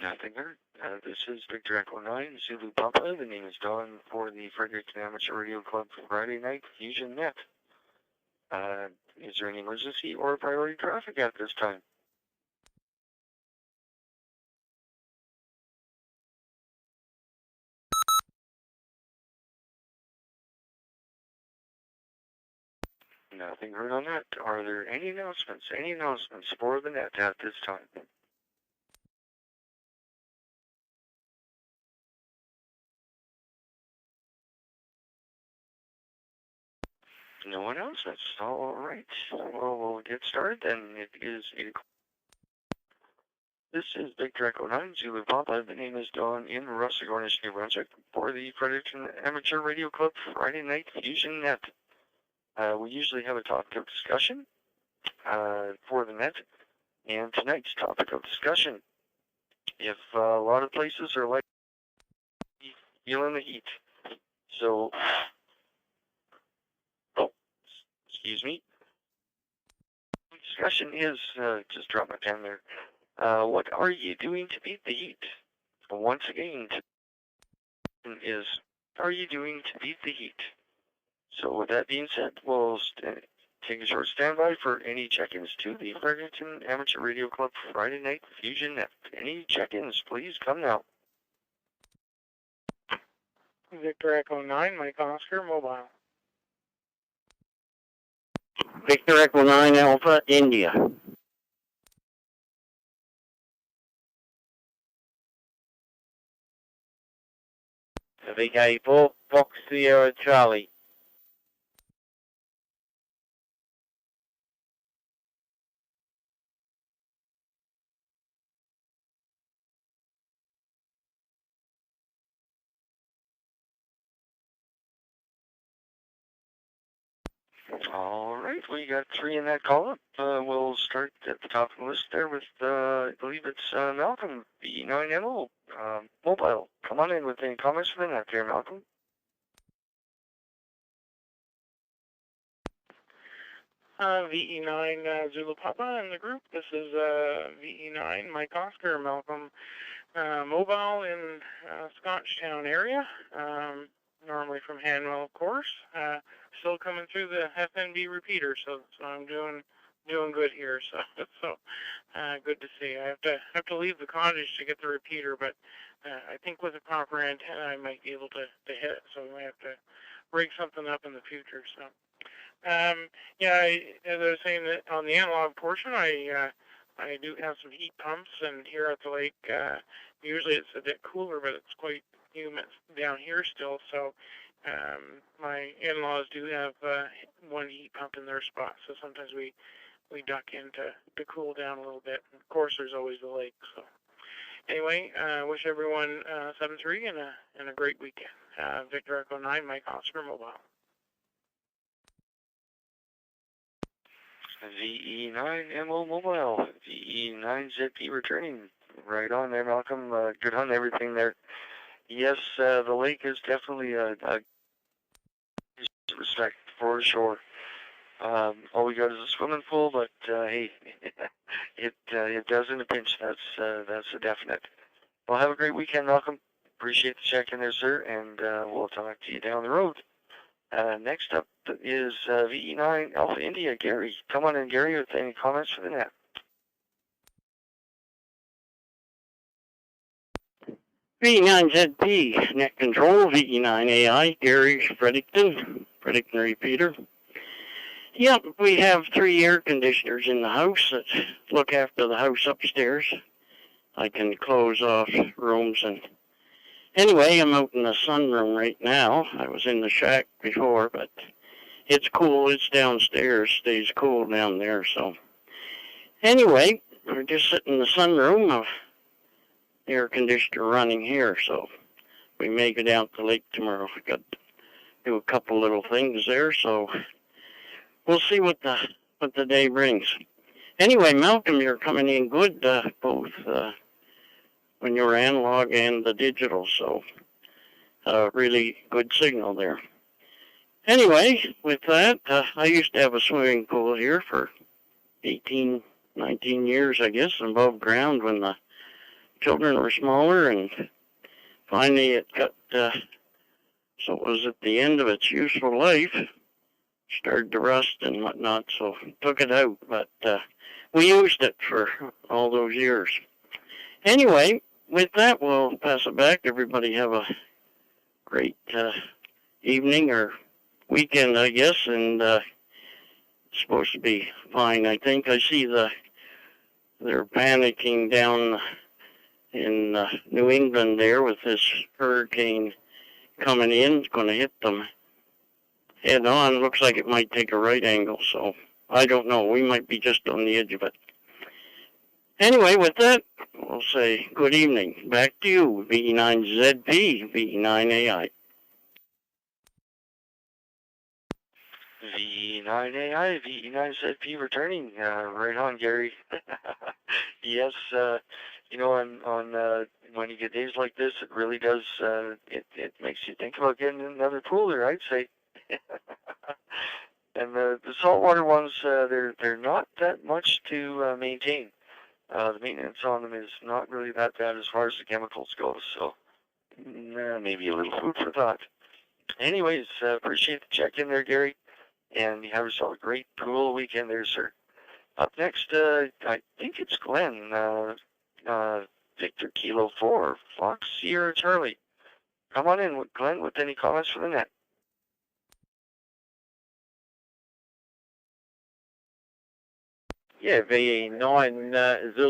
Nothing heard. This is Victor Echo 9, Zulu Papa. The name is Don for the Fredericton Amateur Radio Club Friday Night Fusion Net. Is there any emergency or priority traffic at this time? Nothing heard on that. Are there any announcements? Any announcements for the net at this time? No announcements. All right. Well, we'll get started then. It is 8 o'clock. This is Victor Echo 9, Zulu Papa. The name is Don in Russell-Gornish, New Brunswick, for the Fredericton Amateur Radio Club Friday Night Fusion Net. We usually have a topic of discussion for the net, and tonight's topic of discussion, if a lot of places are like feeling the heat. So, excuse me. Discussion is, just drop my pen there. What are you doing to beat the heat? Once again, is, are you doing to beat the heat? So with that being said, we'll take a short standby for any check-ins to the Fredericton Amateur Radio Club Friday Night Fusion Net. Any check-ins, please come now. Victor Echo 9, Mike Oscar, mobile. Victor Echo 9, Alpha, India. Big A4, Fox Sierra Charlie. All right, we got 3 in that call-up. We'll start at the top of the list there with, I believe it's Malcolm, VE9MO, mobile. Come on in with any comments for the net there, Malcolm. VE9 Zulu Papa in the group. This is VE9 Mike Oscar, Malcolm, mobile in Scotchtown area. Normally from Hanwell, of course. Still coming through the FNB repeater, so I'm doing good here. So good to see. I have to leave the cottage to get the repeater, but I think with a proper antenna, I might be able to hit it. So we might have to rig something up in the future. So as I was saying, that on the analog portion, I do have some heat pumps, and here at the lake, usually it's a bit cooler, but it's quite humid down here still. So my in-laws do have one heat pump in their spot, so sometimes we duck in to cool down a little bit. And of course, there's always the lake. So anyway, wish everyone 7-3 and a great weekend. Victor Echo 9, Mike Oscar, mobile. VE9MO mobile, VE9ZP returning. Right on there, Malcolm. Good on everything there. Yes, the lake is definitely a respect for sure. All we got is a swimming pool, but hey, it does in a pinch. That's a definite. Well, have a great weekend, Malcolm. Appreciate the check-in there, sir, and we'll talk to you down the road. Next up is VE9 Alpha India, Gary. Come on in, Gary, with any comments for the net. V9ZP, net control, VE9AI, Gary, Fredericton repeater. Yep, we have 3 air conditioners in the house that look after the house upstairs. I can close off rooms and... Anyway, I'm out in the sunroom right now. I was in the shack before, but it's cool. It's downstairs. Stays cool down there, so... Anyway, we're just sitting in the sunroom. Air conditioner running here, so we may go down to the lake tomorrow. We got to do a couple little things there, so we'll see what the day brings. Anyway, Malcolm, you're coming in good, both when you're analog and the digital, so really good signal there. Anyway, with that, I used to have a swimming pool here for 18, 19 years, I guess, above ground when the children were smaller, and finally it got, so it was at the end of its useful life, started to rust and whatnot, so took it out, but we used it for all those years. Anyway, with that, we'll pass it back. Everybody have a great evening or weekend, I guess, and it's supposed to be fine. I think I see they're panicking down in New England there with this hurricane coming in. It's going to hit them head on. Looks like it might take a right angle, so I don't know. We might be just on the edge of it. Anyway, with that, we'll say good evening. Back to you, VE9ZP, VE9AI. VE9AI, VE9ZP returning. Right on, Gary. Yes, you know, on when you get days like this, it really does, it makes you think about getting another cooler, I'd say. And the saltwater ones, they're not that much to maintain. The maintenance on them is not really that bad as far as the chemicals go, so maybe a little food for thought. Anyways, appreciate the check-in there, Gary, and you have yourself a great, cool weekend there, sir. Up next, I think it's Glenn, Victor Kilo 4, Fox Sierra Charlie. Come on in, Glenn, with any comments for the net. Yeah, VE9 Zulu.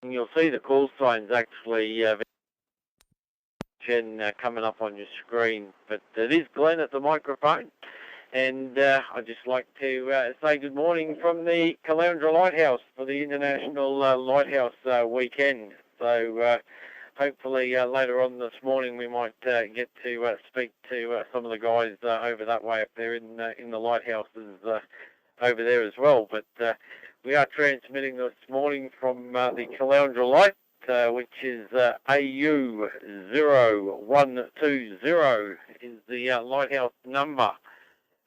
You'll see the call signs actually coming up on your screen, but it is Glenn at the microphone, and I'd just like to say good morning from the Caloundra Lighthouse for the International Lighthouse Weekend. So hopefully later on this morning we might get to speak to some of the guys over that way up there in the lighthouses over there as well. But we are transmitting this morning from the Caloundra Light, which is AU0120 is the lighthouse number,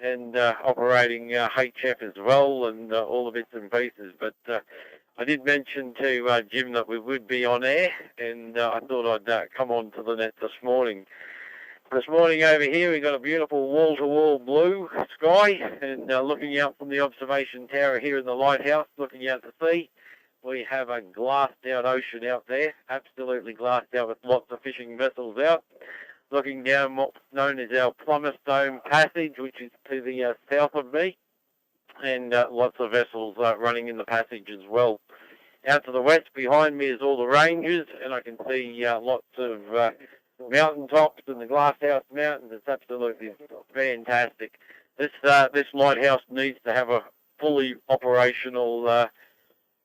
and operating HF as well, and all the bits and pieces. But I did mention to Jim that we would be on air, and I thought I'd come on to the net this morning. This morning over here we've got a beautiful wall-to-wall blue sky, and looking out from the observation tower here in the lighthouse, looking out to sea, we have a glassed-out ocean out there, absolutely glassed out with lots of fishing vessels out. Looking down what's known as our Plummerstone Passage, which is to the south of me, and lots of vessels running in the passage as well. Out to the west behind me is all the ranges, and I can see lots of mountain tops and the Glasshouse Mountains. It's absolutely fantastic. This lighthouse needs to have a fully operational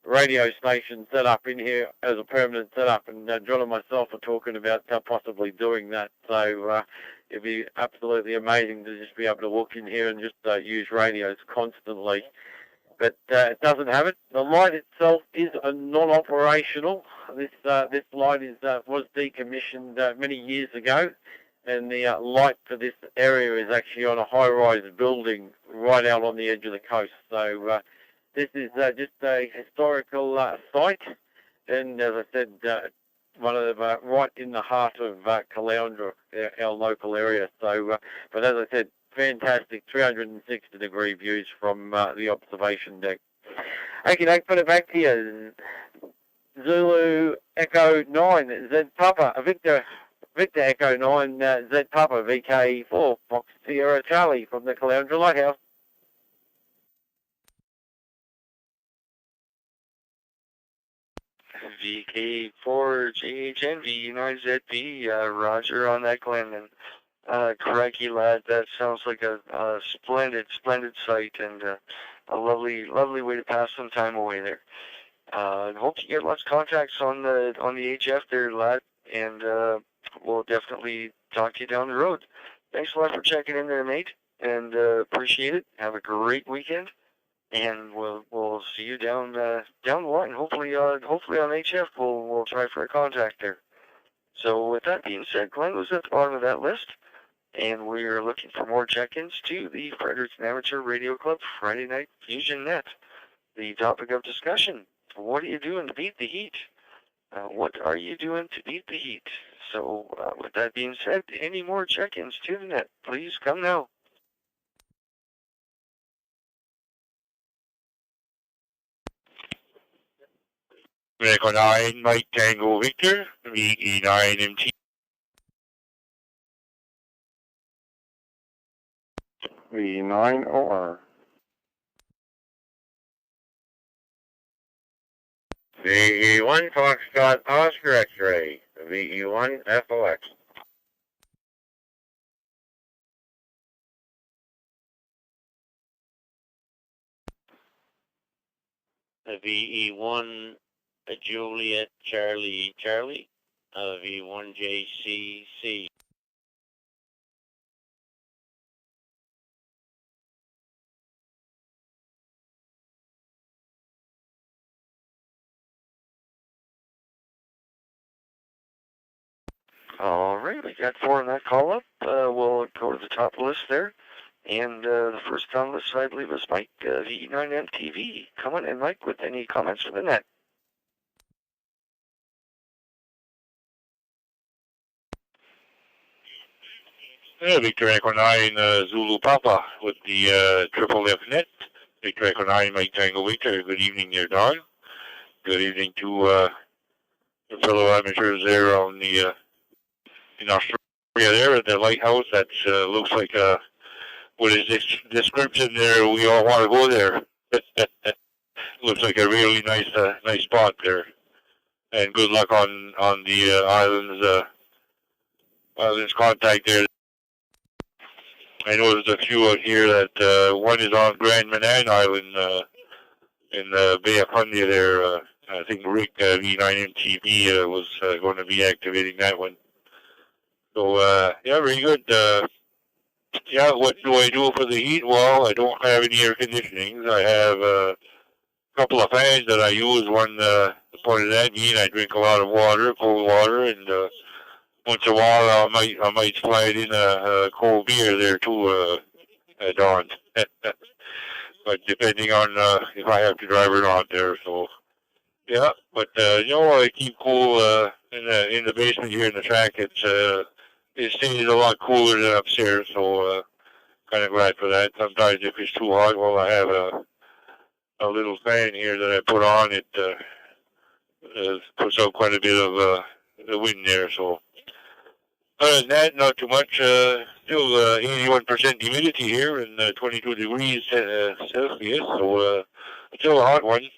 radio station set up in here as a permanent setup, and John and myself are talking about possibly doing that. So it'd be absolutely amazing to just be able to walk in here and just use radios constantly. But it doesn't have it. The light itself is non-operational. This light was decommissioned many years ago, and the light for this area is actually on a high-rise building right out on the edge of the coast. So this is just a historical site, and as I said, one of the right in the heart of Caloundra, our local area. So, but as I said, fantastic 360-degree views from the observation deck. Okay, put it back to you. Zulu Echo 9 Z Papa, Victor Echo 9 Z Papa VK4 Fox Sierra Charlie from the Caloundra Lighthouse. VK4JHN VE9ZP, Roger on that, Glenn, and crikey, lad, that sounds like a splendid site, and a lovely way to pass some time away there. Hope you get lots of contacts on the HF there, lad, and we'll definitely talk to you down the road. Thanks a lot for checking in there, mate, and appreciate it. Have a great weekend, and we'll see you down the line. Hopefully on HF we'll try for a contact there. So with that being said, Glenn was at the bottom of that list, and we're looking for more check-ins to the Fredericton Amateur Radio Club Friday Night Fusion Net. The topic of discussion: what are you doing to beat the heat? What are you doing to beat the heat? So, with that being said, any more check-ins to the net, please come now. Fredericton 9, Mike Tango Victor, VE9 MT. VE9 OR. VE1 Foxtrot Oscar X-ray, VE1 FOX. VE1 Juliet Charlie Charlie, V1 JCC. All right, we got 4 on that call up. We'll go to the top of the list there. And the first on the list, I believe, is Mike, VE9MTV. Come on in, Mike, with any comments for the net. Victor Echo 9 Zulu Papa with the Triple F net. Victor Echo 9 Mike Tango Victor. Good evening there, Don. Good evening to the fellow amateurs there on the in Australia there at the lighthouse. That looks like what is this description there? We all want to go there. Looks like a really nice nice spot there. And good luck on the islands contact there. I know there's a few out here that one is on Grand Manan Island in the Bay of Fundy there. I think Rick V9MTV was going to be activating that one. So yeah, very good. Yeah, what do I do for the heat? Well, I don't have any air conditioning. I have a couple of fans that I use. One pointed at me, and I drink a lot of water, cold water, and once in a while I might slide in a cold beer there too, Dawn. But depending on if I have to drive or not there, so yeah. But you know, I keep cool in the basement here in the track. It stays a lot cooler than upstairs, so kind of glad for that. Sometimes if it's too hot, well, I have a little fan here that I put on. It puts out quite a bit of the wind there, so. Other than that, not too much. Still 81% humidity here and 22 degrees Celsius, so still a hot one.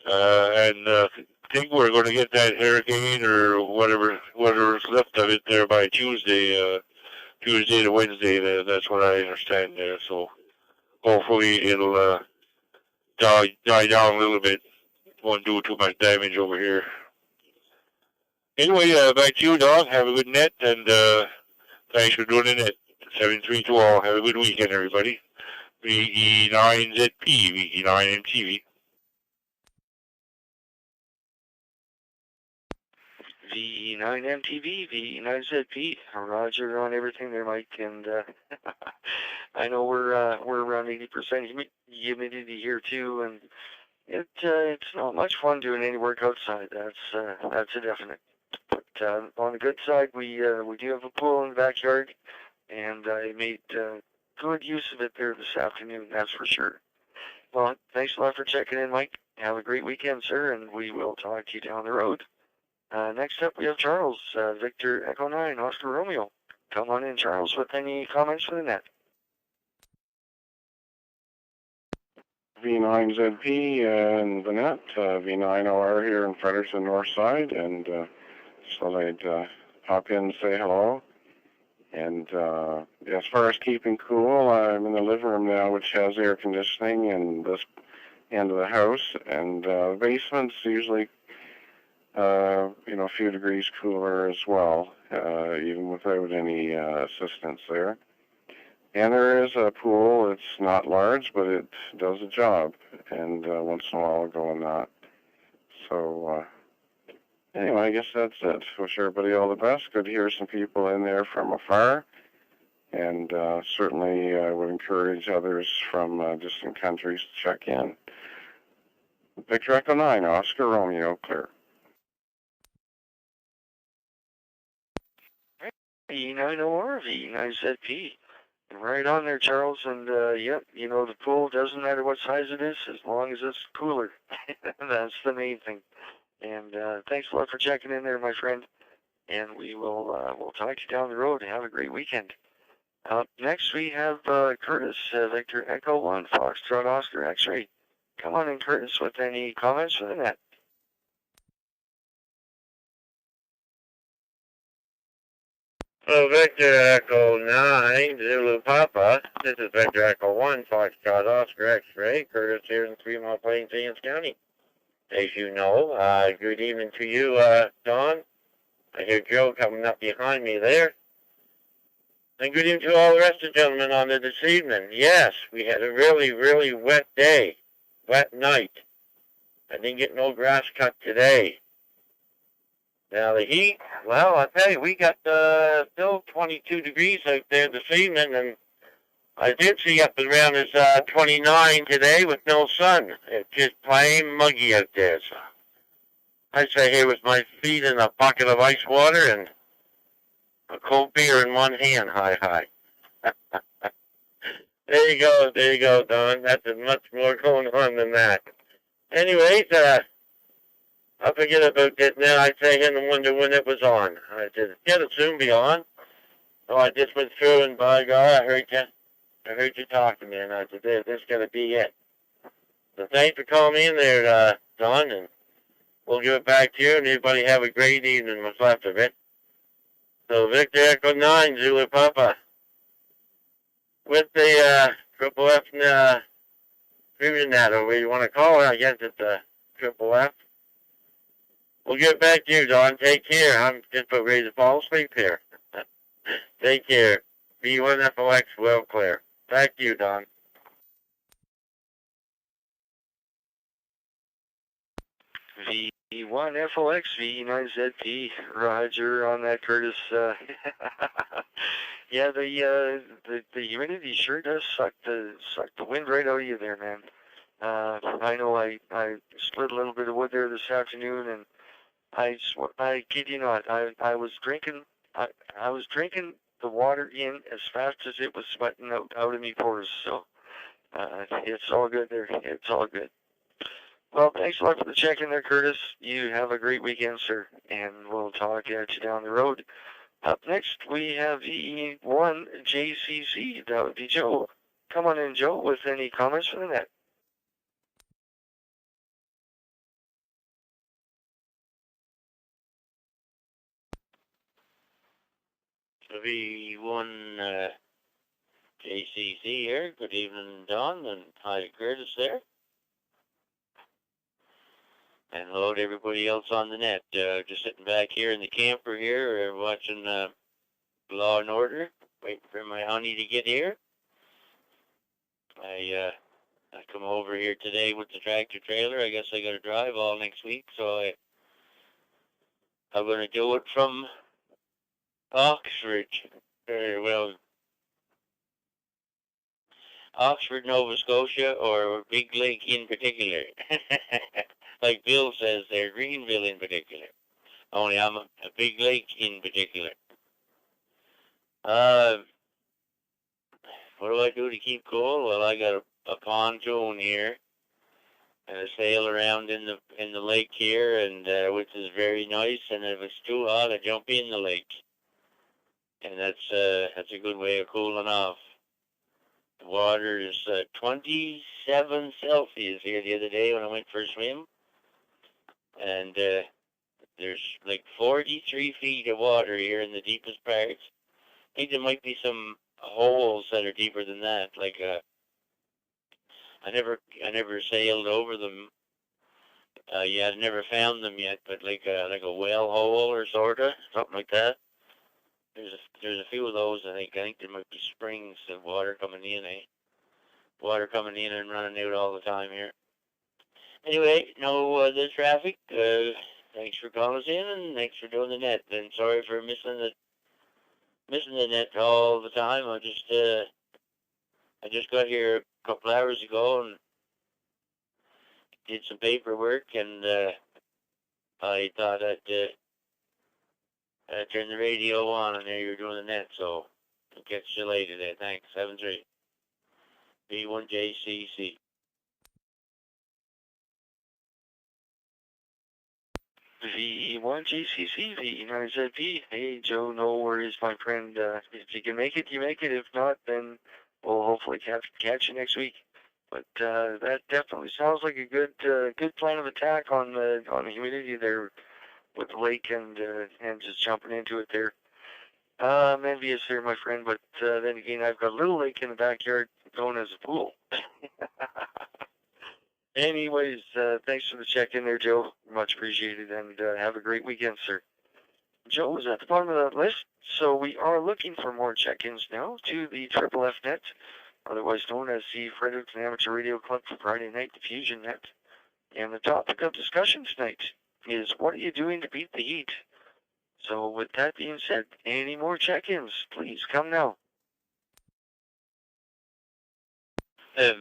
And I think we're going to get that hurricane or whatever's left of it there by Tuesday to Wednesday. That's what I understand there. So hopefully it'll die down a little bit. Won't do too much damage over here. Anyway, back to you, Don. Have a good net, and thanks for doing the net. 732 all. Have a good weekend, everybody. VE9ZP, VE9MTV. VE9MTV, VE9ZP. Roger on everything there, Mike. And I know we're around 80% humidity here too, and it's not much fun doing any work outside. That's a definite. But on the good side, we do have a pool in the backyard, and I made good use of it there this afternoon. That's for sure. Well, thanks a lot for checking in, Mike. Have a great weekend, sir, and we will talk to you down the road. Next up, we have Charles, Victor Echo 9, Oscar Romeo. Come on in, Charles, with any comments for the net. V9ZP and the net, V9OR here in Fredericton North Side, and so I'd pop in and say hello. And as far as keeping cool, I'm in the living room now, which has air conditioning in this end of the house, and the basement's usually a few degrees cooler as well, even without any assistance there. And there is a pool. It's not large, but it does a job, and once in a while I'll go in that. So anyway, I guess that's it. Wish everybody all the best. Good to hear some people in there from afar, and certainly I would encourage others from distant countries to check in. Victor Echo 9, Oscar Romeo, clear. V9OR, V9ZP. Right on there, Charles. And, yep, you know, the pool doesn't matter what size it is as long as it's cooler. That's the main thing. And thanks a lot for checking in there, my friend. And we'll talk to you down the road. Have a great weekend. Up next, we have Curtis, Victor Echo 1, Foxtrot Oscar X-Ray. Come on in, Curtis, with any comments for the net. Hello, Victor Echo 9, Zulu Papa. This is Victor Echo 1, Foxtrot Oscar X-Ray. Curtis here in 3 Mile Plains, Ames County. As you know, good evening to you, Don. I hear Joe coming up behind me there. And good evening to all the rest of the gentlemen on there this evening. Yes, we had a really, really wet day. Wet night. I didn't get no grass cut today. Now the heat, well, I tell you, we got still 22 degrees out there this evening, and I did see up around as 29 today with no sun. It's just plain muggy out there. So I say here with my feet in a bucket of ice water and a cold beer in one hand, hi. There you go, Don. That's much more going on than that. Anyways, I forget about this now. I say in and wonder when it was on. I said, it'll soon be on. So I just went through and by God, I heard you talking, man. I said, this is going to be it. So thanks for calling me in there, Don, and we'll give it back to you, and everybody have a great evening, what's left of it. So Victor Echo 9, Zulu Papa, with the Triple F Fusion Net, or what you want to call it, I guess it's Triple F. We'll get back to you, Don. Take care. I'm just about ready to fall asleep here. Take care. B1FOX, well clear. Back to you, Don. V1FOX, V9ZP. Roger on that, Curtis. Yeah, the humidity sure does suck the wind right out of you there, man. I know I split a little bit of wood there this afternoon, and I kid you not, I was drinking the water in as fast as it was sweating out of me pores. So it's all good there. It's all good. Well, thanks a lot for the check-in there, Curtis. You have a great weekend, sir, and we'll talk at you down the road. Up next, we have E1JCC. That would be Joe. Come on in, Joe, with any comments for the net. V1 JCC here. Good evening, Don, and hi to Curtis there. And hello to everybody else on the net. Just sitting back here in the camper here, watching Law and Order, waiting for my honey to get here. I come over here today with the tractor trailer. I guess I got to drive all next week, so I'm going to do it from Oxford. Oxford, Nova Scotia, or Big Lake in particular. Like Bill says there, Greenville in particular. Only I'm a Big Lake in particular. What do I do to keep cool? Well, I got a pontoon here and a sail around in the lake here, and which is very nice. And if it's too hot, I jump in the lake, and that's a good way of cooling off. The water is 27 Celsius here the other day when I went for a swim, and there's like 43 feet of water here in the deepest parts. I think there might be some holes that are deeper than that. Like I never sailed over them. Yeah, I never found them yet, but like a well hole or sorta something like that. There's a few of those. I think there might be springs of water coming in. Water coming in and running out all the time here. Anyway, no the traffic. Thanks for calling us in, and thanks for doing the net. And sorry for missing the net all the time. I just got here a couple hours ago and did some paperwork, and I thought I'd turn the radio on, and there you're doing the net, so I'll catch you later there. Thanks. 7-3. B1JCC. VE1GCC, VE9ZP. Hey, Joe, no worries, my friend. If you can make it, you make it. If not, then we'll hopefully catch you next week. But that definitely sounds like a good plan of attack on the humidity there with the lake and just jumping into it there. I'm envious here, my friend, but then again, I've got a little lake in the backyard going as a pool. Anyways, thanks for the check-in there, Joe. Much appreciated, and have a great weekend, sir. Joe was at the bottom of that list, so we are looking for more check-ins now to the Triple F Net, otherwise known as the Fredericton Amateur Radio Club for Friday Night Fusion Net. And the topic of discussion tonight is, what are you doing to beat the heat? So with that being said, any more check-ins, please come now.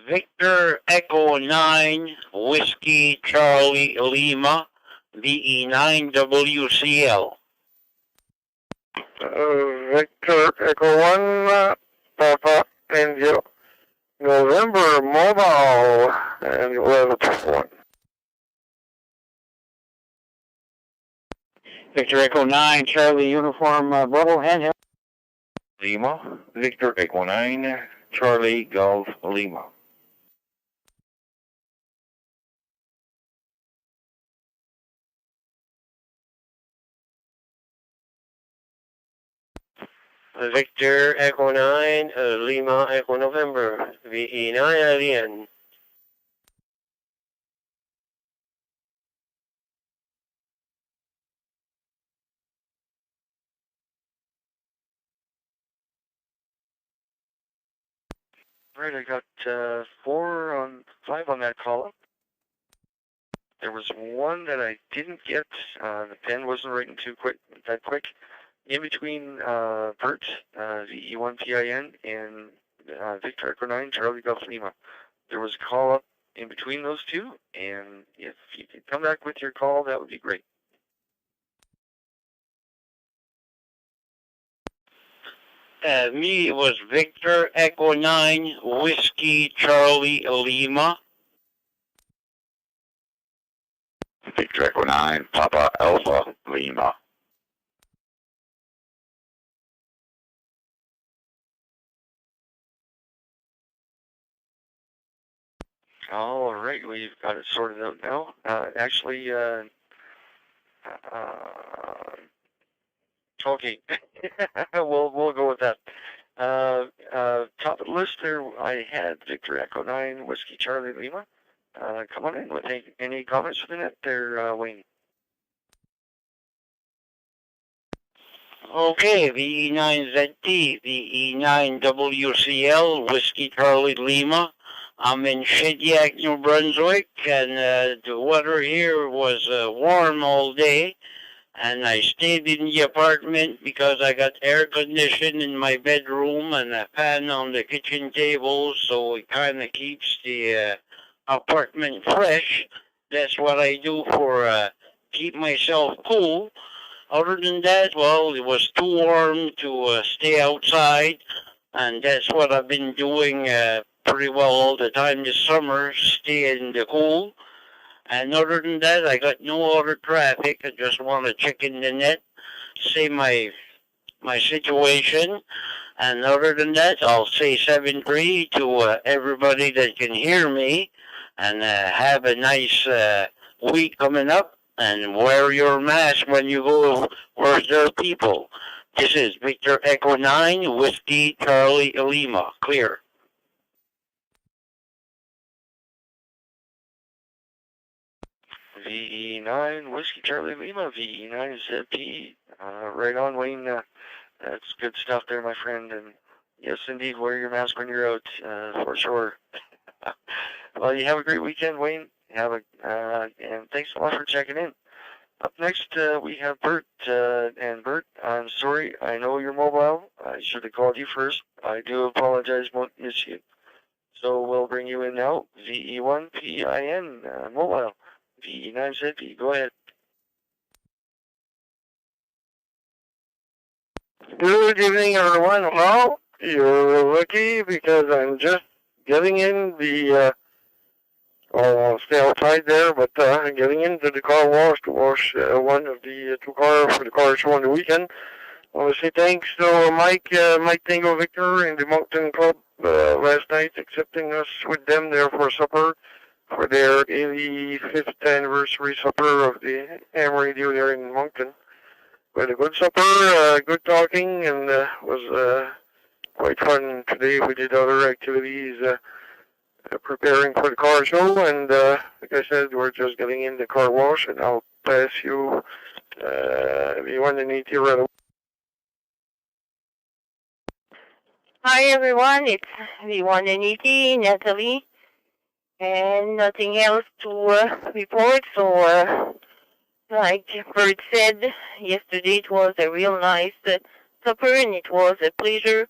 Victor Echo 9, Whiskey Charlie Lima, VE9WCL. Victor Echo 1, Papa Angel, November Mobile, and weather 1. Victor Echo 9, Charlie Uniform, Bravo, handheld. Lima, Victor Echo 9, Charlie Golf Lima. Victor Echo 9, Lima Echo November, VE9 Alien. Right, I got 5 on that column. There was one that I didn't get. The pen wasn't writing that quick. In between Bert, VE1PIN, and Victor Echo 9, Charlie Golf Lima. There was a call up in between those two, and if you could come back with your call, that would be great. Me, it was Victor Echo 9, Whiskey Charlie Lima. Victor Echo 9, Papa Alpha Lima. All right, we've got it sorted out now. Actually, okay, we'll go with that. Top of the list there, I had Victor Echo 9, Whiskey Charlie Lima. Come on in with any comments for the net there, Wayne. Okay, VE9ZT, VE9WCL, Whiskey Charlie Lima. I'm in Shediac, New Brunswick, and the weather here was warm all day. And I stayed in the apartment because I got air conditioning in my bedroom and a fan on the kitchen table, so it kind of keeps the apartment fresh. That's what I do for keep myself cool. Other than that, well, it was too warm to stay outside, and that's what I've been doing pretty well all the time this summer, stay in the cool. And other than that, I got no other traffic. I just want to check in the net, say my situation. And other than that, I'll say 7-3 to everybody that can hear me. And have a nice week coming up. And wear your mask when you go where there are people. This is Victor Echo 9, Whiskey Charlie Lima. Clear. VE9, Whiskey Charlie Lima, VE9ZP. Right on, Wayne. That's good stuff there, my friend. And yes, indeed, wear your mask when you're out, for sure. Well, you have a great weekend, Wayne. And thanks a lot for checking in. Up next, we have Bert. And Bert, I'm sorry, I know you're mobile. I should have called you first. I do apologize, miss you. So we'll bring you in now. VE1PIN, mobile. VE9ZP, go ahead. Good evening, everyone. Well, you're lucky because I'm just getting in the, I'll stay outside there, but getting into the car wash to wash one of the two cars for the car show on the weekend. I want to say thanks to Mike Tango Victor in the Mountain Club last night, accepting us with them there for supper for their 85th anniversary supper of the ham radio there in Moncton. We had a good supper, good talking, and was quite fun. Today we did other activities preparing for the car show, and like I said, we're just getting in the car wash, and I'll pass you V1 and ET right away. Hi everyone, it's V1 and ET, Natalie, and nothing else to report, so like Bert said, yesterday it was a real nice supper, and it was a pleasure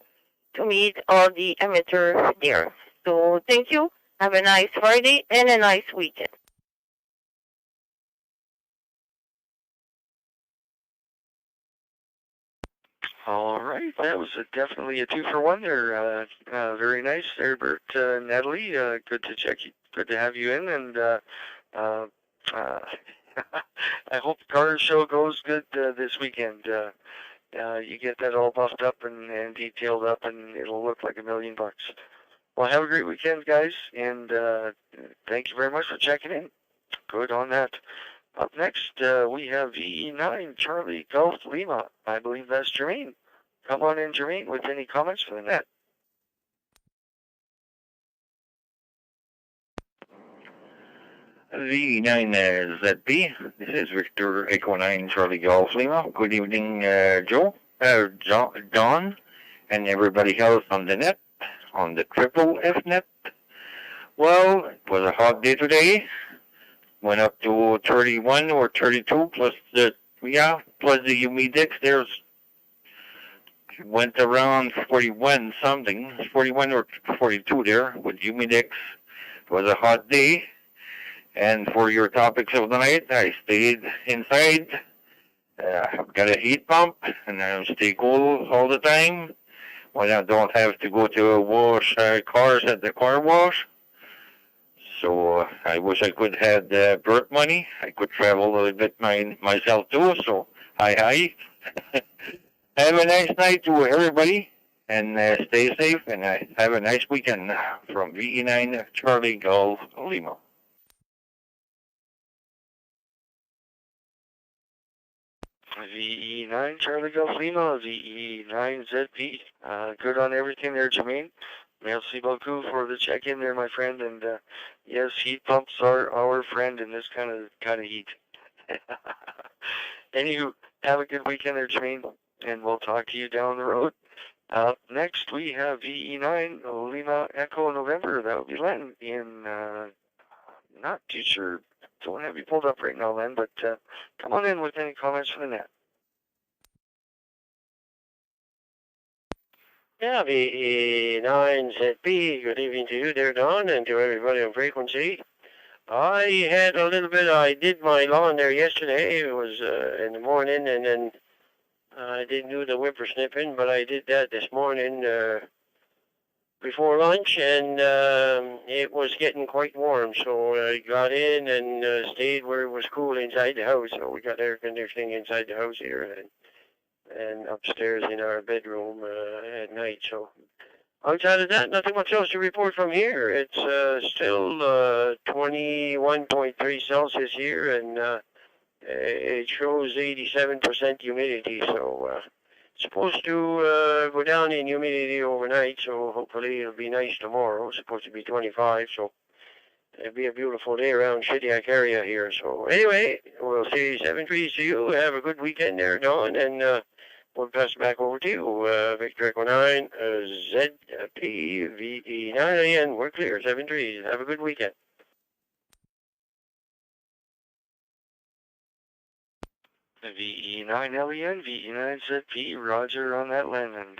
to meet all the amateurs there. So thank you, have a nice Friday and a nice weekend. All right, that was definitely a 2-for-1 there. Very nice there, Bert. Natalie, good to have you in, and I hope the car show goes good this weekend. You get that all buffed up and detailed up, and it'll look like $1 million. Well, have a great weekend, guys, and thank you very much for checking in. Good on that. Up next, we have VE9 Charlie Golf Lima. I believe that's Jermaine. Come on in, Jermaine, with any comments for the net. V9 ZB, this is Victor Echo 9 Charlie Golf Lima. Good evening, Joe, Don, and everybody else on the net, on the Triple F net. Well, it was a hot day today. Went up to 31 or 32 plus the humidex. There's went around 41 something, 41 or 42 there with humidex. It was a hot day. And for your topics of the night, I stayed inside. I've got a heat pump, and I stay cool all the time. When I don't have to go to wash cars at the car wash. So I wish I could have the Bert money. I could travel a little bit myself too. So hi. Have a nice night to everybody, and stay safe, and have a nice weekend from VE9 Charlie Golf Lima. VE9 Charlie Golf Lima, VE9 ZP. Good on everything there, Jermaine. Merci beaucoup for the check-in there, my friend. And yes, heat pumps are our friend in this kind of heat. Anywho, have a good weekend there, Jermaine, and we'll talk to you down the road. Next, we have VE9 Lima Echo November. That would be Len in, not too sure. Don't have you pulled up right now, Len, but come on in with any comments for the net. Yeah, V9ZB, good evening to you there, Don, and to everybody on frequency. I did my lawn there yesterday. It was in the morning, and then I didn't do the whippersnipping, but I did that this morning before lunch, and it was getting quite warm, so I got in and stayed where it was cool inside the house. So we got air conditioning inside the house here, and upstairs in our bedroom at night. So outside of that, nothing much else to report from here. It's still 21.3 Celsius here, and it shows 87% humidity. So it's supposed to go down in humidity overnight, so hopefully it'll be nice tomorrow. It's supposed to be 25, so it'll be a beautiful day around Shediac area here. So anyway, we'll say 7-3 to you. Have a good weekend there, Don, and we'll pass it back over to you, Victor Echo 9, ZPVE9, and we're clear, 7-3. Have a good weekend. VE9 LEN, VE9 ZP, Roger on that land, and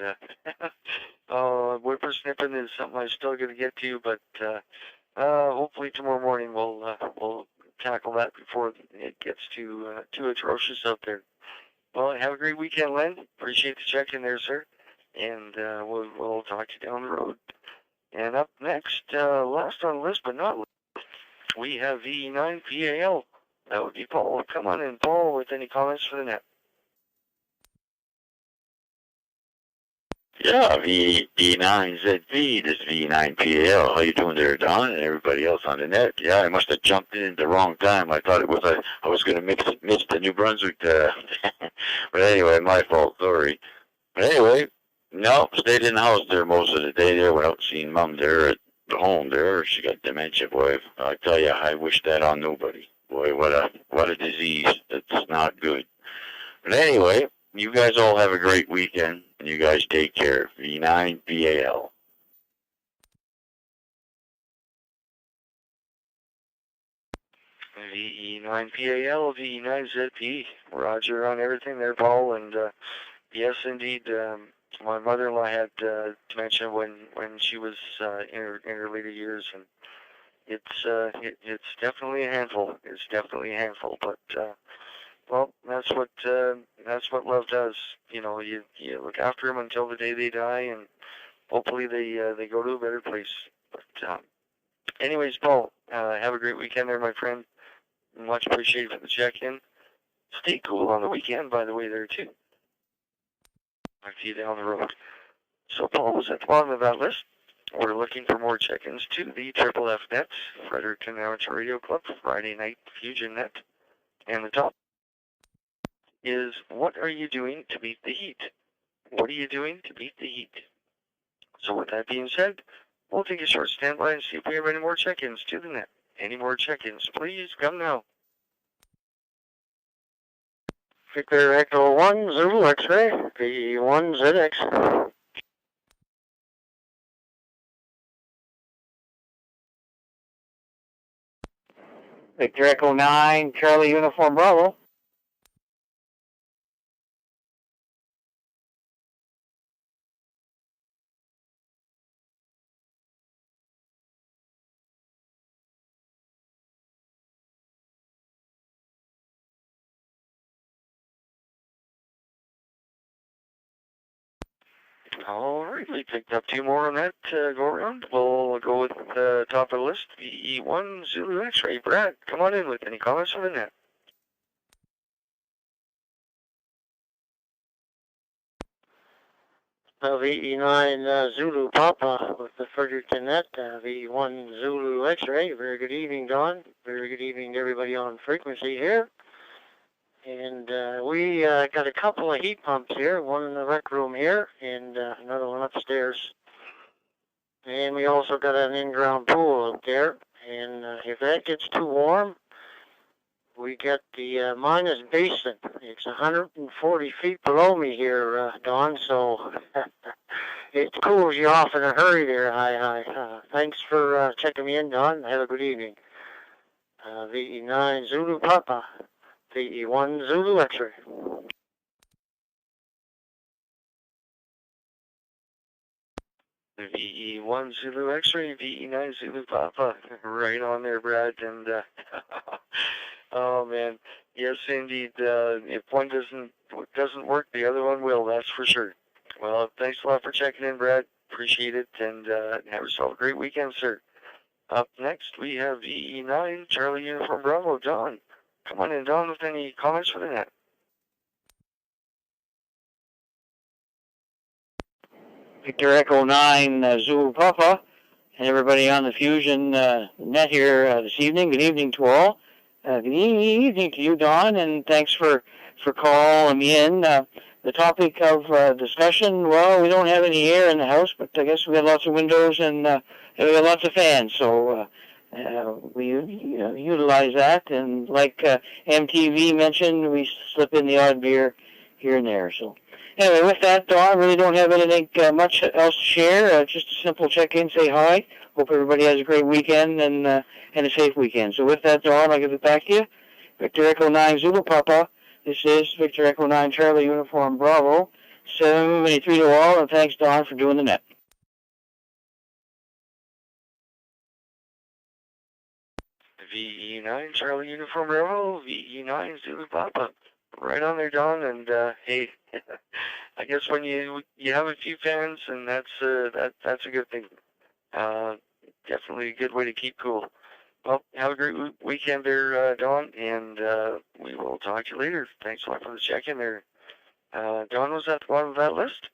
whippersnipping is something I still got to get to, but hopefully tomorrow morning we'll tackle that before it gets too atrocious out there. Well, have a great weekend, Len. Appreciate the check-in there, sir. And we'll talk to you down the road. And up next, last on the list, but not least, we have VE9 PAL. That would be Paul. Come on in, Paul, with any comments for the net. Yeah, V9ZP, this V9PAL. How you doing there, Don, and everybody else on the net? Yeah, I must have jumped in at the wrong time. I thought it was I was going to miss the New Brunswick. But anyway, my fault. Sorry. But anyway, no, stayed in the house there most of the day there without seeing Mom there at the home there. She got dementia, boy. I tell you, I wish that on nobody. Boy, what a disease. That's not good. But anyway, you guys all have a great weekend, and you guys take care. V9BAL. VE9PAL, VE9ZP. Roger on everything there, Paul. And yes, indeed, my mother-in-law had dementia when she was in her later years, and it's definitely a handful. It's definitely a handful, but well, that's what love does. You know, you look after them until the day they die, and hopefully they go to a better place. But anyways, Paul, have a great weekend there, my friend. Much appreciated for the check-in. Stay cool on the weekend, by the way, there too. I'll see you down the road. So Paul was at the bottom of that list. We're looking for more check-ins to the Triple F Net, Fredericton Amateur Radio Club, Friday Night Fusion Net, and the top is, what are you doing to beat the heat? What are you doing to beat the heat? So with that being said, we'll take a short standby and see if we have any more check-ins to the net. Any more check-ins, please come now. Victor Echo 1, Zulu X-ray, V1ZX. Victor Echo 9, Charlie Uniform Bravo. Alright, we picked up two more on that go around. We'll go with the top of the list, VE1 Zulu X-ray. Brad, come on in with any comments from the net. VE9 Zulu Papa with the Fredericton Net, VE1 Zulu X-ray. Very good evening, Don. Very good evening to everybody on frequency here. And we got a couple of heat pumps here, one in the rec room here, and another one upstairs. And we also got an in-ground pool up there. And if that gets too warm, we got the minus basement. It's 140 feet below me here, Don, so it cools you off in a hurry there. Hi. Thanks for checking me in, Don. Have a good evening. VE9 Zulu Papa. VE1 Zulu X-ray. VE1 Zulu X-ray, VE9 Zulu Papa. Right on there, Brad. And oh man, yes indeed. If one doesn't work, the other one will. That's for sure. Well, thanks a lot for checking in, Brad. Appreciate it, and have yourself a great weekend, sir. Up next, we have VE9 Charlie Uniform Bravo, Don. Come on in, Don, with any comments for the net. Victor Echo 9 Zulu Papa, and everybody on the Fusion Net here this evening. Good evening to all. Good evening to you, Don, and thanks for calling me in. The topic of discussion, well, we don't have any air in the house, but I guess we got lots of windows and we got lots of fans, so we utilize that, and like MTV mentioned, we slip in the odd beer here and there. So anyway, with that, Don, I really don't have anything much else to share. Just a simple check-in, say hi. Hope everybody has a great weekend and a safe weekend. So with that, Don, I'll give it back to you. Victor Echo 9 Zulu Papa. This is Victor Echo 9 Charlie Uniform Bravo. 73 to all, and thanks, Don, for doing the net. VE9 Charlie Uniform Bravo, VE9 Zulu Papa. right on there, Don. And hey, I guess when you have a few fans, and that's a good thing. Definitely a good way to keep cool. Well, have a great weekend there, Don, and we will talk to you later. Thanks a lot for the check-in there. Don was at the bottom of that list.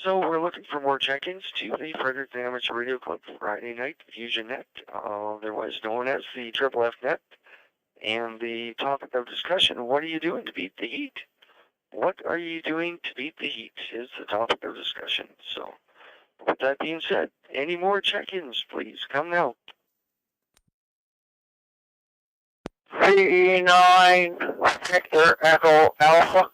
So we're looking for more check-ins to the Fredericton Amateur Radio Club Friday Night Fusion Net, otherwise known as the Triple F Net. And the topic of discussion, what are you doing to beat the heat? What are you doing to beat the heat is the topic of discussion. So with that being said, any more check-ins, please come now. VE9 Victor Echo Alpha.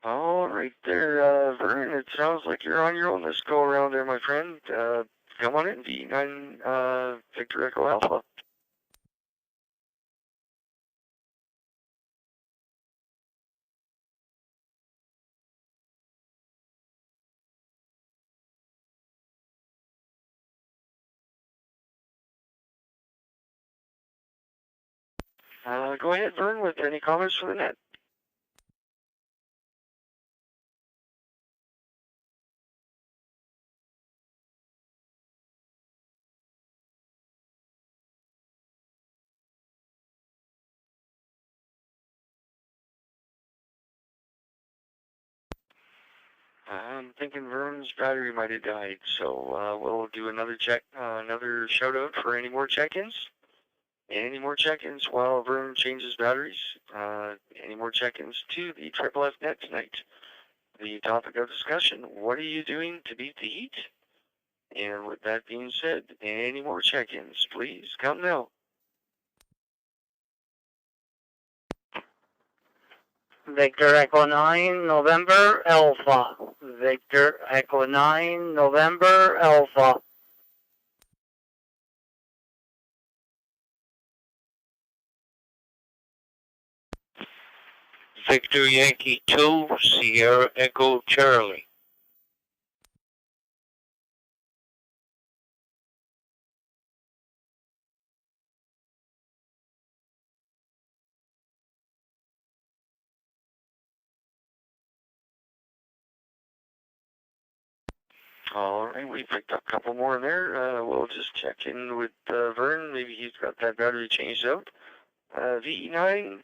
All right there, Vern. It sounds like you're on your own this go around there, my friend. Come on in, V9 Victor Echo Alpha. Go ahead, Vern, with any comments for the net. I'm thinking Vern's battery might have died, so we'll do another check, another shout out for any more check-ins. Any more check-ins while Vern changes batteries. Any more check-ins to the Triple F Net tonight. The topic of discussion, what are you doing to beat the heat? And with that being said, any more check-ins, please come now. Victor Echo 9 November Alpha. Victor Echo 9 November Alpha. Victor Yankee 2 Sierra Echo Charlie. All right, we picked up a couple more in there. We'll just check in with Vern. Maybe he's got that battery changed out. VE9,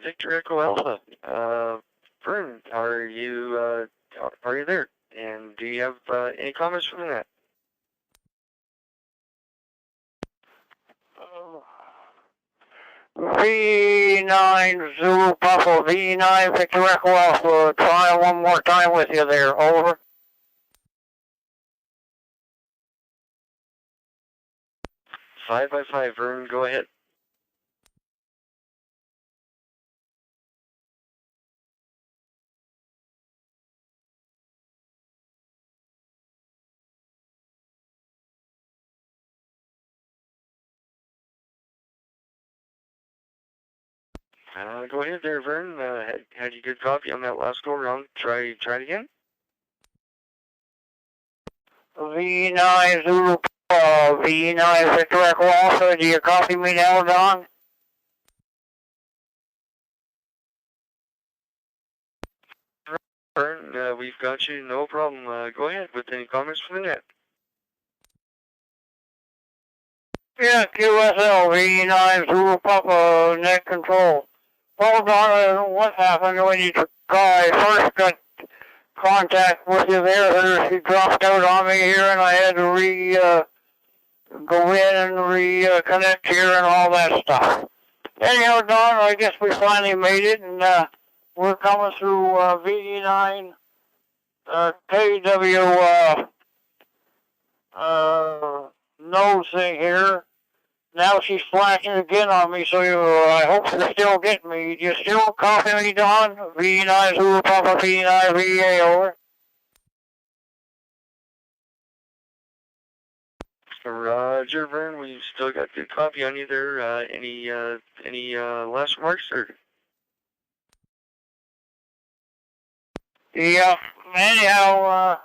Victor Echo Alpha. Vern, are you there? And do you have any comments from that? V9 Zulu Buffalo, V9 Victor Echo Alpha. Try one more time with you there. Over. 5x5, Vern, go ahead. Go ahead there, Vern. Had you good copy on that last go around? Try it again. V9 Zulu V9 Victor Echo Alpha. Do you copy me now, Don? Vern, we've got you. No problem. Go ahead with any comments from the net. Yeah, QSL V9 Zulu Papa net control. Hold on, I don't know what happened when you guy first got contact with you there. She dropped out on me here, and I had to go in and reconnect here and all that stuff. Anyhow, Don, I guess we finally made it, and we're coming through VE9 KW nose thing here. Now she's flashing again on me, so I hope you're still getting me. You still copy me, Don? V9 Zulu Papa V9 VA, over. Roger, Vern. We've still got good copy on you there. Any last remarks, sir? Yeah, anyhow,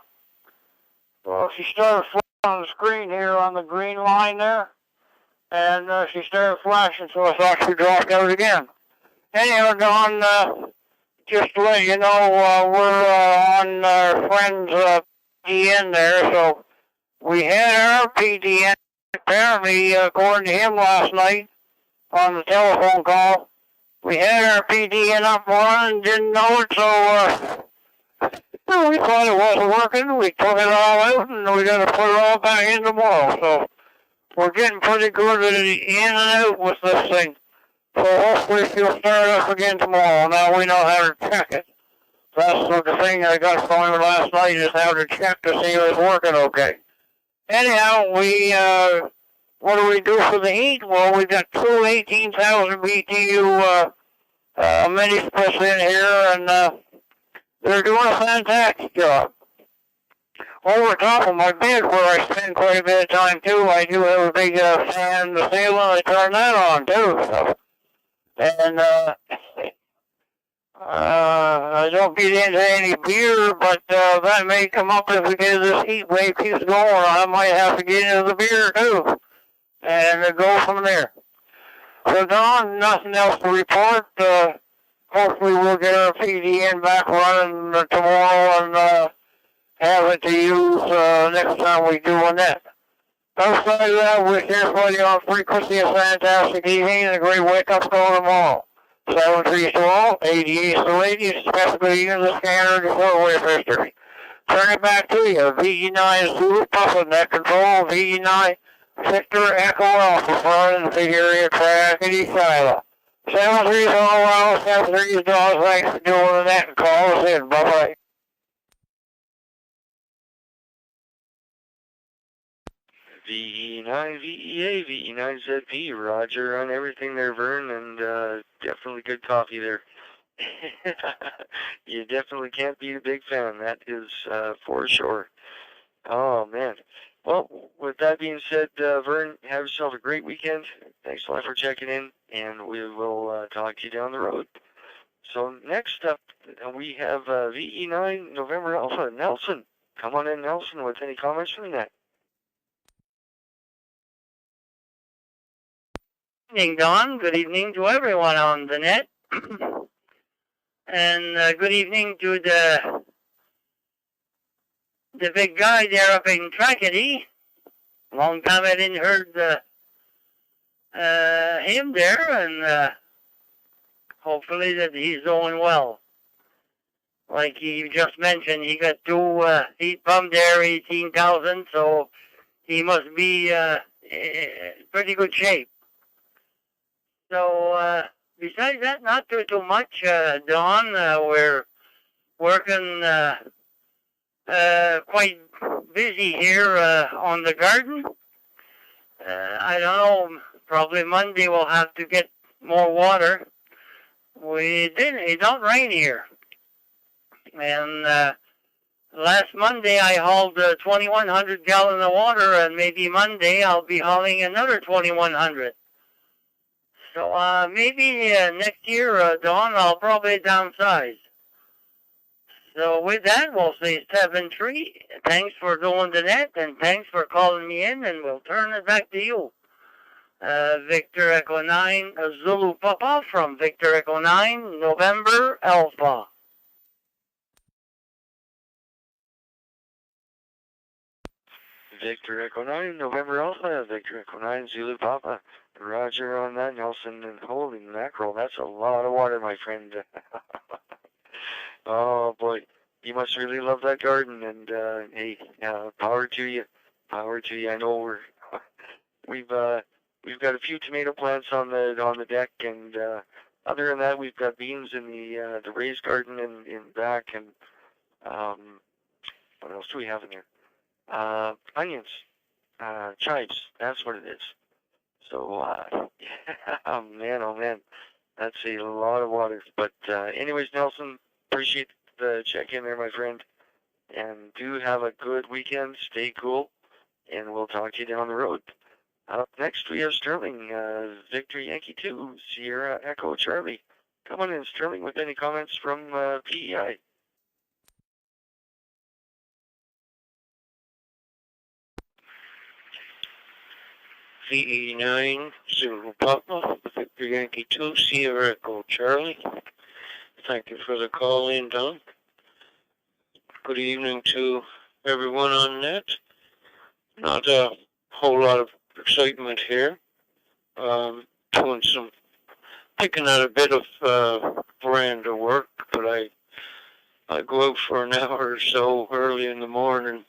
well, she started flashing on the screen here on the green line there, and she started flashing, so I thought she dropped out again. Anyhow, Don, just to let you know, we're on our friend's PDN there, so we had our PDN, apparently, according to him last night on the telephone call, we had our PDN up one and didn't know it, so we thought it wasn't working. We took it all out, and we got to put it all back in tomorrow. So we're getting pretty good at it in and out with this thing. So hopefully she'll start up again tomorrow. Now we know how to check it. That's the thing I got from him last night, is how to check to see if it's working okay. Anyhow, what do we do for the heat? Well, we got two 18,000 BTU mini splits in here, and they're doing a fantastic job. Over top of my bed, where I spend quite a bit of time too, I do have a big fan in the ceiling. I turn that on too. So. And I don't get into any beer, but that may come up if we get this heat wave keeps going. I might have to get into the beer too, and go from there. So Don, nothing else to report. Hopefully we'll get our PDN back running tomorrow and have it to use next time we do a net. Outside of that, wish everybody on frequency a fantastic evening and a great wake-up call tomorrow. 7-3 to all, 88 to ladies, especially in the scanner to four-way history. Turn it back to you. VE9 Zulu Papa, net control, VE9 Victor Echo Alpha, front and figure area trackety Shiloh. 7-3 to all, 7-3 dogs, thanks for doing the net and call us in. Bye-bye. VE9 VEA, VE9 ZP, Roger on everything there, Vern, and definitely good coffee there. You definitely can't be a big fan, that is for sure. Oh, man. Well, with that being said, Vern, have yourself a great weekend. Thanks a lot for checking in, and we will talk to you down the road. So next up, we have VE9 November Alpha, Nelson. Come on in, Nelson, with any comments from that. Good evening, Don. Good evening to everyone on the net. And good evening to the big guy there up in Trackety. Long time I didn't heard him there, and hopefully that he's doing well. Like he just mentioned, he got two heat pump there, 18,000, so he must be in pretty good shape. So, besides that, not too much, Don. We're working quite busy here on the garden. I don't know, probably Monday we'll have to get more water. It don't rain here. And last Monday I hauled 2,100 gallons of water, and maybe Monday I'll be hauling another 2,100. So maybe next year, Dawn, I'll probably downsize. So with that, we'll say 7-3. Thanks for doing the net, and thanks for calling me in, and we'll turn it back to you. Victor Echo 9, Zulu Papa from Victor Echo 9, November Alpha. Victor Echo 9, November Alpha, Victor Echo 9, Zulu Papa. Roger on that, Nelson, and holy mackerel, that's a lot of water, my friend. Oh, boy, you must really love that garden, and, hey, power to you, power to you. I know we've got a few tomato plants on the deck, and, other than that, we've got beans in the raised garden in back, and, what else do we have in there? Onions, chives, that's what it is. So, oh man, that's a lot of water. But anyways, Nelson, appreciate the check-in there, my friend. And do have a good weekend. Stay cool. and we'll talk to you down the road. Up next, we have Sterling, Victor Yankee 2, Sierra Echo Charlie. Come on in, Sterling, with any comments from PEI. VE9, Zulu Papa, Victor Yankee 2, Sierra Echo Charlie. Thank you for the call in, Don. Good evening to everyone on net. Not a whole lot of excitement here. Picking out a bit of veranda work, but I go out for an hour or so early in the morning,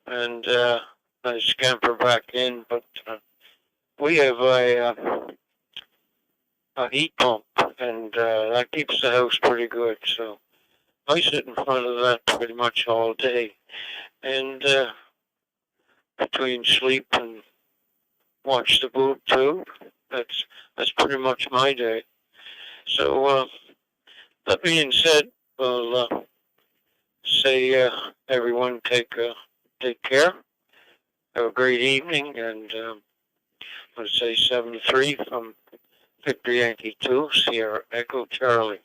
and I scamper back in. But we have a heat pump, and that keeps the house pretty good. So I sit in front of that pretty much all day, and between sleep and watch the boob tube, that's pretty much my day. So that being said, we'll say everyone take care. Have a great evening, and let's say 7-3 from Victor Yankee 2, Sierra Echo Charlie.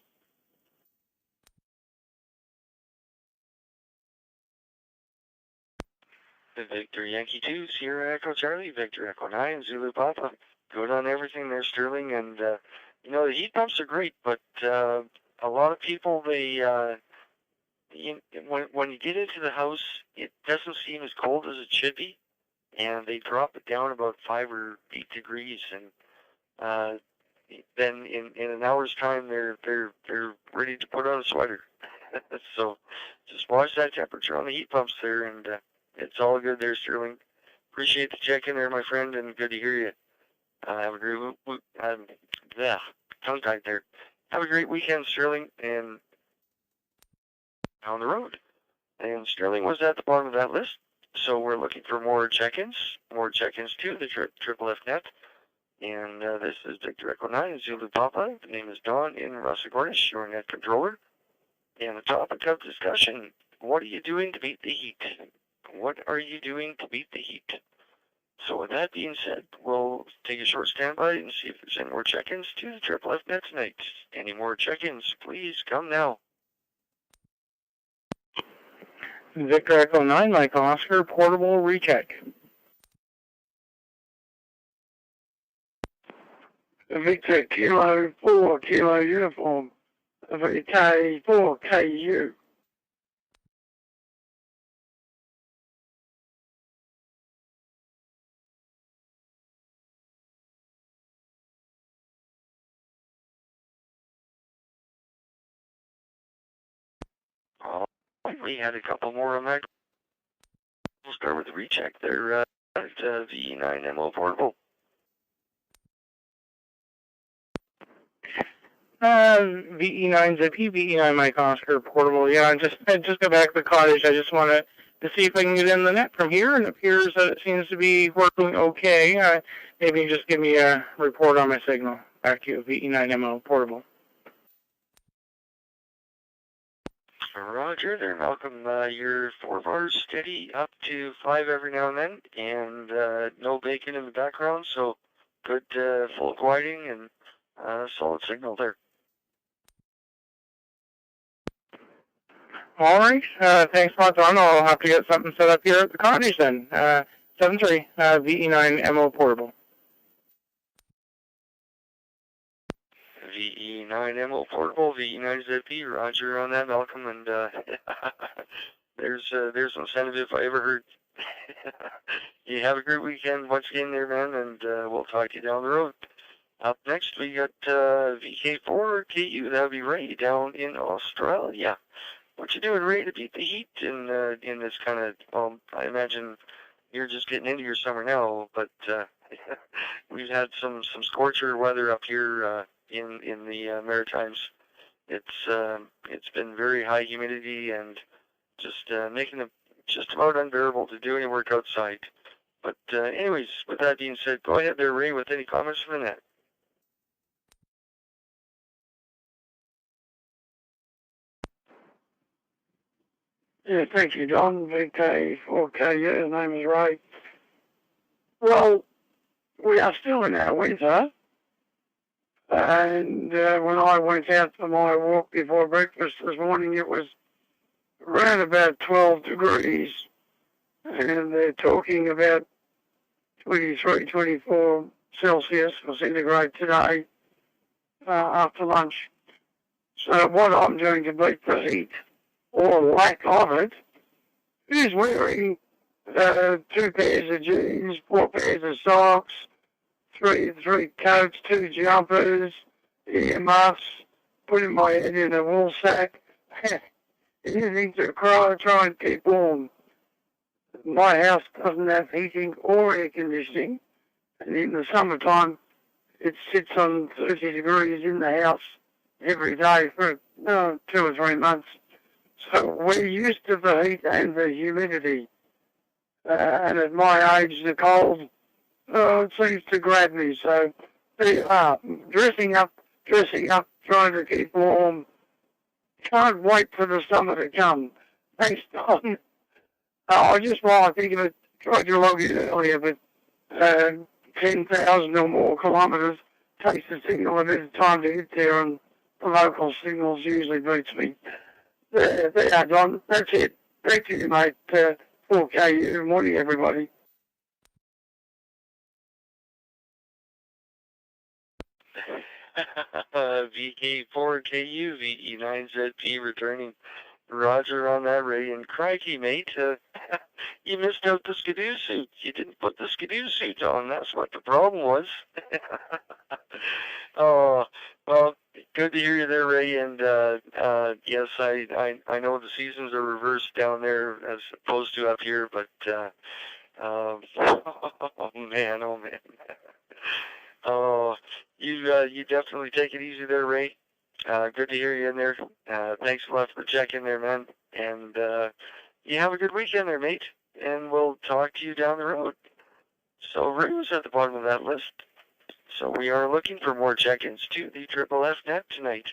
Victor Yankee 2, Sierra Echo Charlie, Victor Echo 9, Zulu Papa. Good on everything there, Sterling. And, you know, the heat pumps are great, but a lot of people, when you get into the house, it doesn't seem as cold as it should be. And they drop it down about 5 or 8 degrees. And then in an hour's time, they're ready to put on a sweater. So just watch that temperature on the heat pumps there, and it's all good there, Sterling. Appreciate the check-in there, my friend, and good to hear you. Have a great tongue-tied there. Have a great weekend, Sterling, and on the road. And Sterling was at the bottom of that list, so we're looking for more check-ins to the Triple F Net. And this is Victor Echo 9, Zulu Papa. The name is Don in Russagornish, your net controller. And the topic of discussion, what are you doing to beat the heat? What are you doing to beat the heat? So with that being said, we'll take a short standby and see if there's any more check-ins to the Triple F Net tonight. Any more check-ins, please come now. Victor Echo 9, Mike Oscar, portable recheck. Victor Kilo 4 Kilo Uniform, VK 4 KU. We had a couple more on that. We'll start with the recheck there at VE9MO portable. VE9 Zippy, VE9 Mike Oscar portable. Yeah, I just got back to the cottage. I just want to see if I can get in the net from here, and it appears that it seems to be working okay. Maybe you just give me a report on my signal. Back to you, VE9MO portable. Roger there, Malcolm. You're 4 bars steady, up to 5 every now and then, and no bacon in the background, so good full quieting and solid signal there. All right. Thanks a lot, Don. I'll have to get something set up here at the cottage then. 7-3, VE9MO portable. VE9MO portable, VE9ZP, Roger on that, Malcolm, and there's an incentive if I ever heard. You have a great weekend once again there, man, and we'll talk to you down the road. Up next, we got VK4 KU, that'll be Ray down in Australia. What you doing, Ray, to beat the heat in this kind of, well, I imagine you're just getting into your summer now, but we've had some scorcher weather up here in the Maritimes. It's been very high humidity and just making it just about unbearable to do any work outside. But anyways, with that being said, go ahead there, Ray, with any comments from the net. Yeah, thank you, Don. VK 4KU, his name is Ray. Well, we are still in our winter, and when I went out for my walk before breakfast this morning, it was around about 12 degrees, and they're talking about 23, 24 Celsius or centigrade today after lunch. So what I'm doing to beat the heat, or lack of it, is wearing 2 pairs of jeans, 4 pairs of socks, three coats, 2 jumpers, earmuffs, putting my head in a wool sack, anything to try and keep warm. My house doesn't have heating or air conditioning, and in the summertime it sits on 30 degrees in the house every day for 2 or 3 months. So we're used to the heat and the humidity. And at my age, the cold it seems to grab me. So dressing up, trying to keep warm. Can't wait for the summer to come. Thanks, Don. I just while I think of it, tried to log in earlier, but 10,000 or more kilometres takes the signal a bit of time to get there, and the local signals usually beats me. There, Don. That's it. Back to you, mate. 4KU. Good morning, everybody. VK4KU, VE9ZP returning. Roger on that, Ray. And crikey, mate, you missed out the skidoo suit. You didn't put the skidoo suit on. That's what the problem was. Oh, well, good to hear you there, Ray. And yes, I know the seasons are reversed down there as opposed to up here, but oh man. Oh, you definitely take it easy there, Ray. Good to hear you in there. Thanks a lot for checking there, man. And you have a good weekend there, mate. And we'll talk to you down the road. So Ray was at the bottom of that list. So we are looking for more check-ins to the Triple F Net tonight.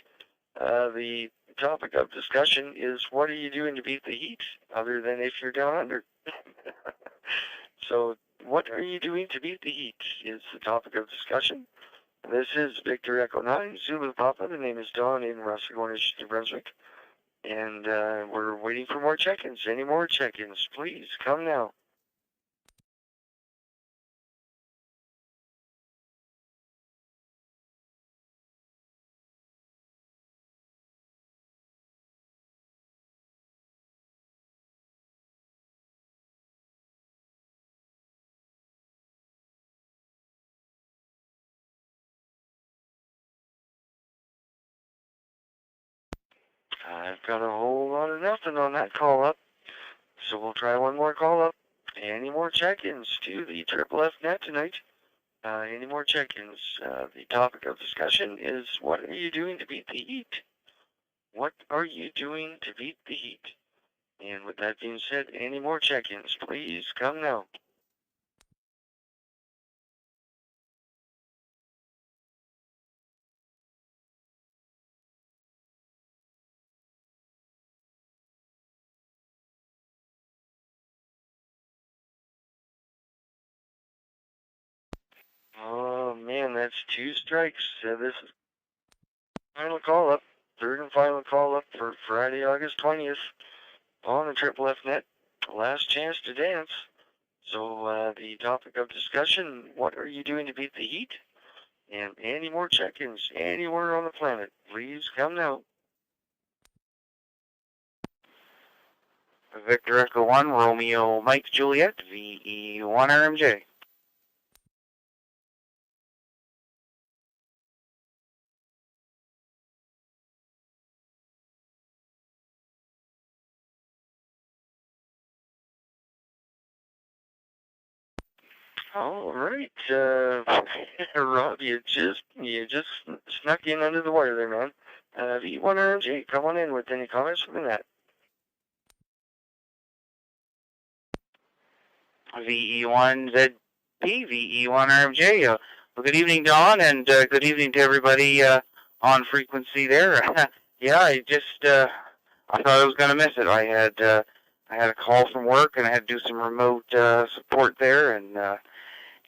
The topic of discussion is, what are you doing to beat the heat, other than if you're down under? So what are you doing to beat the heat is the topic of discussion. This is Victor Echo 9, Zulu Papa. The name is Don in Russellgornish, New Brunswick. And we're waiting for more check-ins. Any more check-ins, please come now. I've got a whole lot of nothing on that call up, so we'll try one more call up. Any more check-ins to the Triple F Net tonight? Any more check-ins? The topic of discussion is, what are you doing to beat the heat? What are you doing to beat the heat? And with that being said, any more check-ins, please come now. Oh man, that's 2 strikes. This is final call up, third and final call up for Friday, August 20th on the Triple F Net. Last chance to dance. So the topic of discussion, what are you doing to beat the heat? And any more check-ins anywhere on the planet, please come now. Victor Echo 1, Romeo Mike Juliet, VE1RMJ. All right, Rob, you just snuck in under the wire there, man. V1RMJ, come on in with any comments from the net. VE1ZP, VE1RMJ. Well, good evening, Don, and good evening to everybody on frequency there. Yeah, I thought I was going to miss it. I had a call from work, and I had to do some remote support there, and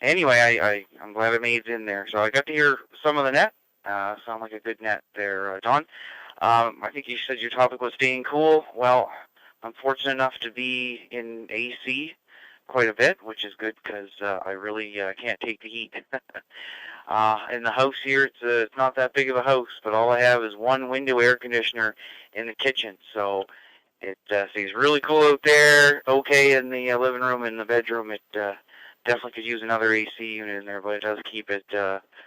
anyway, I'm glad I made it in there. So I got to hear some of the net. Sound like a good net there, Don. I think you said your topic was staying cool. Well, I'm fortunate enough to be in AC quite a bit, which is good because I really can't take the heat. In the house here, it's not that big of a house, but all I have is one window air conditioner in the kitchen. So it stays really cool out there, okay in the living room and the bedroom. It definitely could use another AC unit in there, but it does keep it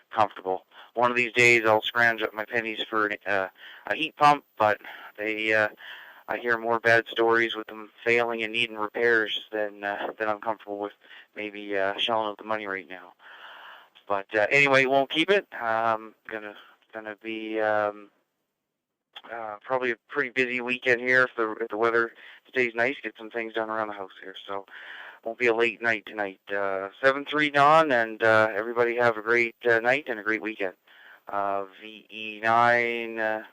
comfortable. One of these days I'll scrounge up my pennies for a heat pump, but I hear more bad stories with them failing and needing repairs than I'm comfortable with maybe shelling out the money right now. But anyway, won't keep it. Gonna be probably a pretty busy weekend here if the weather stays nice. Get some things done around the house here, so won't be a late night tonight. 7-3 Don, and everybody have a great night and a great weekend. VE9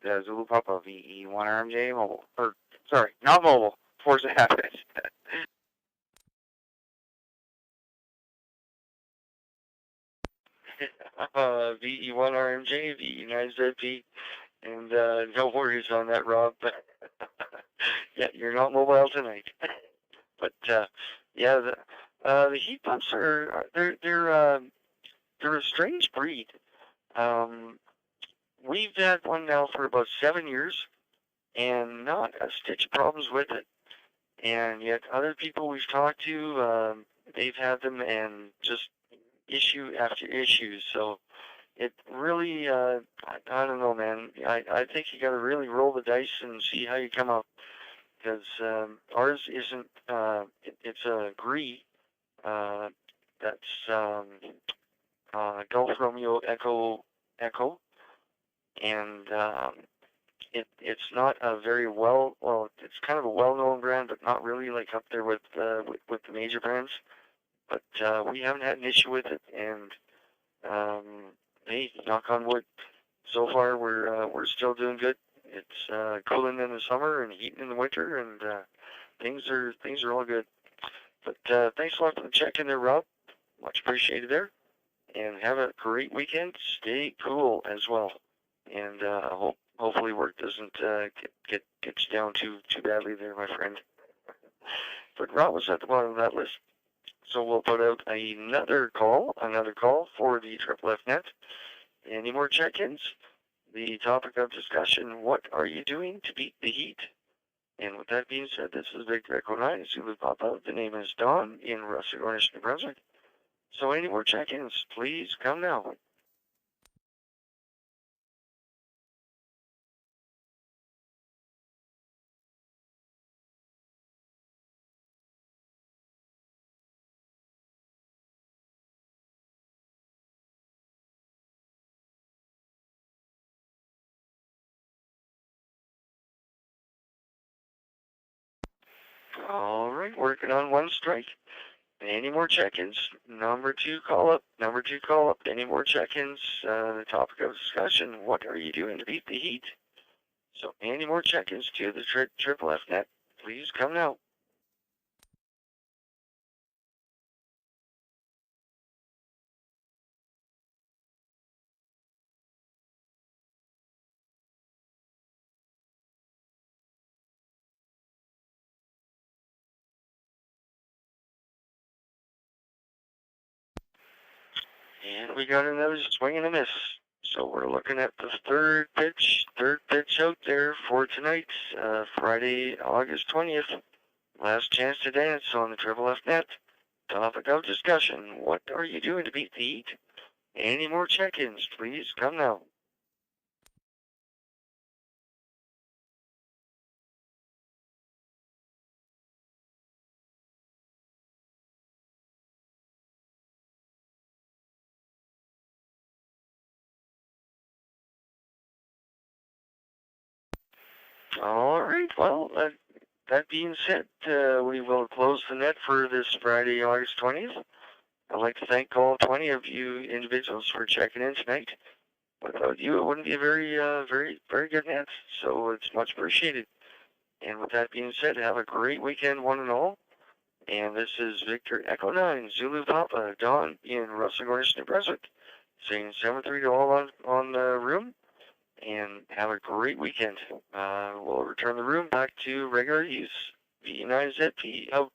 Zulu Papa, VE1 RMJ mobile, or sorry, not mobile. Force of habit. VE1 RMJ, VE9 ZP, and no worries on that, Rob. Yeah, you're not mobile tonight. But yeah, the heat pumps they're a strange breed. We've had one now for about 7 years, and not a stitch of problems with it. And yet other people we've talked to, they've had them and just issue after issue. So it really, I don't know, man. I think you got to really roll the dice and see how you come up. Because ours isn't, it's a GRE, that's Golf Romeo Echo, and it's not a very well, it's kind of a well-known brand, but not really like up there with the major brands. But we haven't had an issue with it, and hey, knock on wood, so far we're still doing good. It's cooling in the summer and heating in the winter, and things are all good. But thanks a lot for the check-in there, Rob. Much appreciated there. And have a great weekend. Stay cool as well. And hopefully work doesn't get you down too badly there, my friend. But Rob was at the bottom of that list. So we'll put out another call for the Triple F Net. Any more check-ins? The topic of discussion, what are you doing to beat the heat? And with that being said, this is Victor Echo 9, Zulu Papa. The name is Don in Russet Orange, New Brunswick. So any more check-ins, please come now. All right, working on one strike. Any more check-ins? Number two call up. Any more check-ins? The topic of discussion, what are you doing to beat the heat? So any more check-ins to the Triple F Net, please come now. And we got another swing and a miss. So we're looking at the third pitch out there for tonight, Friday, August 20th. Last chance to dance on the Triple F Net. Topic of discussion, what are you doing to beat the heat? Any more check-ins, please come now. All right, well, that being said, we will close the net for this Friday, August 20th. I'd like to thank all 20 of you individuals for checking in tonight. Without you, it wouldn't be a very good net, so it's much appreciated. And with that being said, have a great weekend, one and all. And this is Victor Echo 9, Zulu Papa, Don in Russell Gornish, New Brunswick. Saying 7-3 to all on the room. And have a great weekend. We'll return the room back to regular use. V9ZP out.